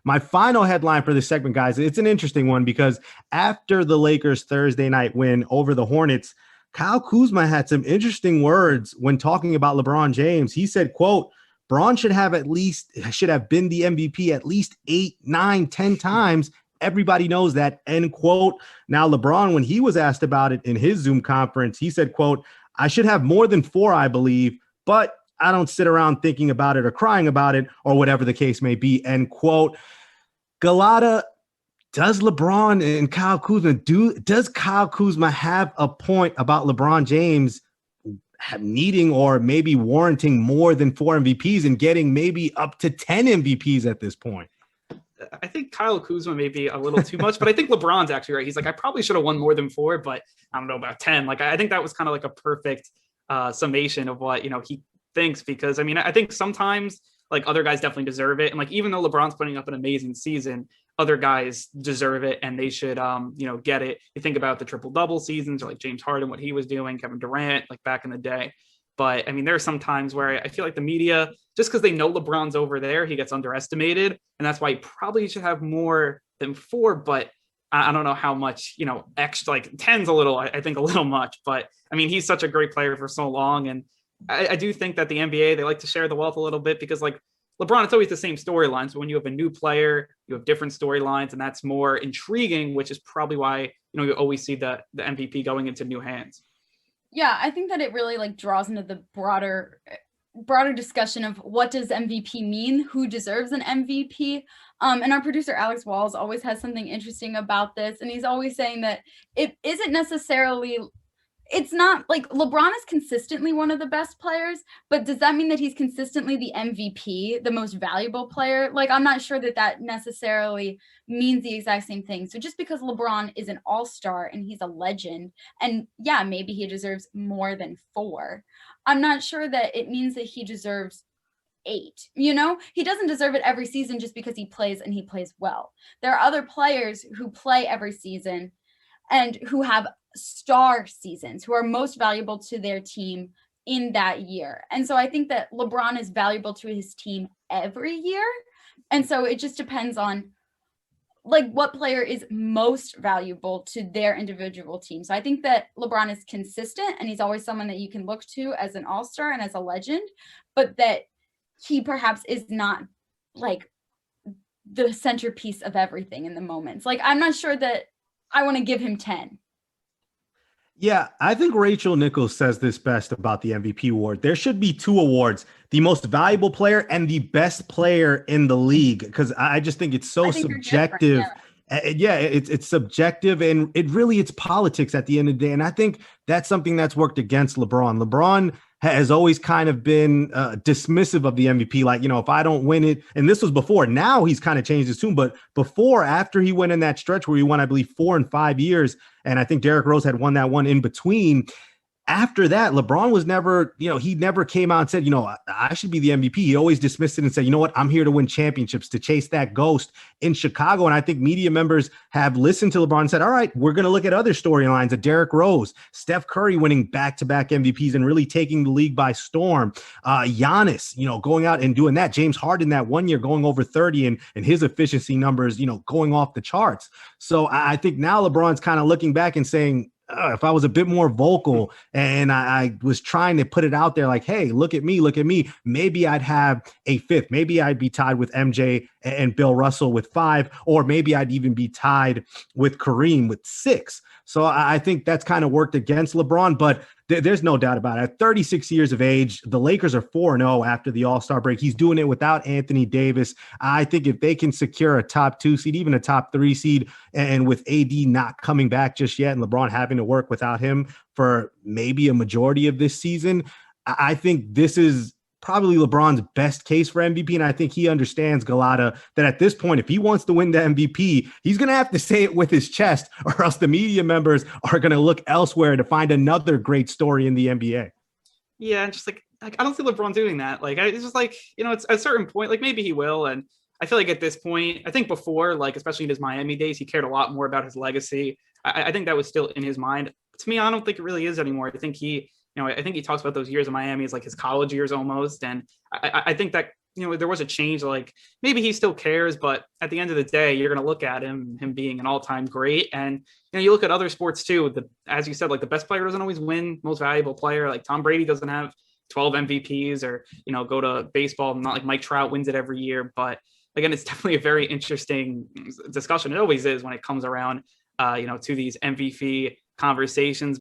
My final headline for this segment, guys, it's an interesting one because after the Lakers Thursday night win over the Hornets, Kyle Kuzma had some interesting words when talking about LeBron James. He said, quote, Braun should have been the MVP at least 8, 9, 10 times. Everybody knows that, end quote. Now, LeBron, when he was asked about it in his Zoom conference, he said, quote, I should have more than 4, I believe, but I don't sit around thinking about it or crying about it or whatever the case may be, end quote. Galata, does LeBron and Kyle Kuzma does Kyle Kuzma have a point about LeBron James needing or maybe warranting more than 4 MVPs and getting maybe up to 10 MVPs at this point? I think Kyle Kuzma may be a little too much, but I think LeBron's actually right. He's like, I probably should have won more than 4, but I don't know about 10. Like, I think that was kind of like a perfect summation of what, he thinks, because I mean, I think sometimes like other guys definitely deserve it. And like, even though LeBron's putting up an amazing season, other guys deserve it and they should, get it. You think about the triple double seasons or like James Harden, what he was doing, Kevin Durant, like back in the day. But I mean, there are some times where I feel like the media, just because they know LeBron's over there, he gets underestimated. And that's why he probably should have more than 4. But I don't know how much, extra, like 10's a little, I think a little much. But I mean, he's such a great player for so long. And I do think that the NBA, they like to share the wealth a little bit because like LeBron, it's always the same storylines. But when you have a new player, you have different storylines, and that's more intriguing, which is probably why, you always see the MVP going into new hands. Yeah, I think that it really like draws into the broader discussion of what does MVP mean, who deserves an MVP. And our producer Alex Walls always has something interesting about this, and he's always saying that it isn't necessarily. It's not like LeBron is consistently one of the best players, but does that mean that he's consistently the MVP, the most valuable player? Like, I'm not sure that necessarily means the exact same thing. So just because LeBron is an all-star and he's a legend, and yeah, maybe he deserves more than 4, I'm not sure that it means that he deserves 8. He doesn't deserve it every season just because he plays and he plays well. There are other players who play every season and who have star seasons, who are most valuable to their team in that year. And so I think that LeBron is valuable to his team every year. And so it just depends on like what player is most valuable to their individual team. So I think that LeBron is consistent and he's always someone that you can look to as an all-star and as a legend, but that he perhaps is not like the centerpiece of everything in the moments. Like, I'm not sure that I want to give him 10. Yeah, I think Rachel Nichols says this best about the MVP award. There should be 2 awards, the most valuable player and the best player in the league, because I just think it's so subjective. Yeah, it's subjective, and it's politics at the end of the day. And I think that's something that's worked against LeBron. LeBron has always kind of been dismissive of the MVP. Like, if I don't win it, and this was before, now he's kind of changed his tune, but before, after he went in that stretch where he won, I believe 4 and 5 years. And I think Derrick Rose had won that one in between. After that, LeBron was never, he never came out and said, I should be the MVP. He always dismissed it and said, you know what, I'm here to win championships, to chase that ghost in Chicago. And I think media members have listened to LeBron and said, all right, we're going to look at other storylines of Derrick Rose, Steph Curry winning back-to-back MVPs and really taking the league by storm. Giannis, going out and doing that. James Harden that one year going over 30 and his efficiency numbers, going off the charts. So I think now LeBron's kind of looking back and saying, if I was a bit more vocal and I was trying to put it out there like, hey, look at me, maybe I'd have a 5th. Maybe I'd be tied with MJ and Bill Russell with 5, or maybe I'd even be tied with Kareem with 6. So I think that's kind of worked against LeBron, but there's no doubt about it. At 36 years of age, the Lakers are 4-0 after the All-Star break. He's doing it without Anthony Davis. I think if they can secure a top 2 seed, even a top 3 seed, and with AD not coming back just yet and LeBron having to work without him for maybe a majority of this season, I think this is probably LeBron's best case for MVP. And I think he understands, Galata, that at this point, if he wants to win the MVP, he's going to have to say it with his chest, or else the media members are going to look elsewhere to find another great story in the NBA. Yeah, and just like I don't see LeBron doing that. Like, it's just like, it's at a certain point, like maybe he will. And I feel like at this point, I think before, like, especially in his Miami days, he cared a lot more about his legacy. I think that was still in his mind. To me, I don't think it really is anymore. I think he talks about those years in Miami as like his college years almost. And I think that there was a change. Like maybe he still cares, but at the end of the day, you're going to look at him being an all-time great. And, you look at other sports too, as you said, like the best player doesn't always win most valuable player. Like Tom Brady doesn't have 12 MVPs, or, go to baseball. Not like Mike Trout wins it every year, but again, it's definitely a very interesting discussion. It always is when it comes around, to these MVP conversations.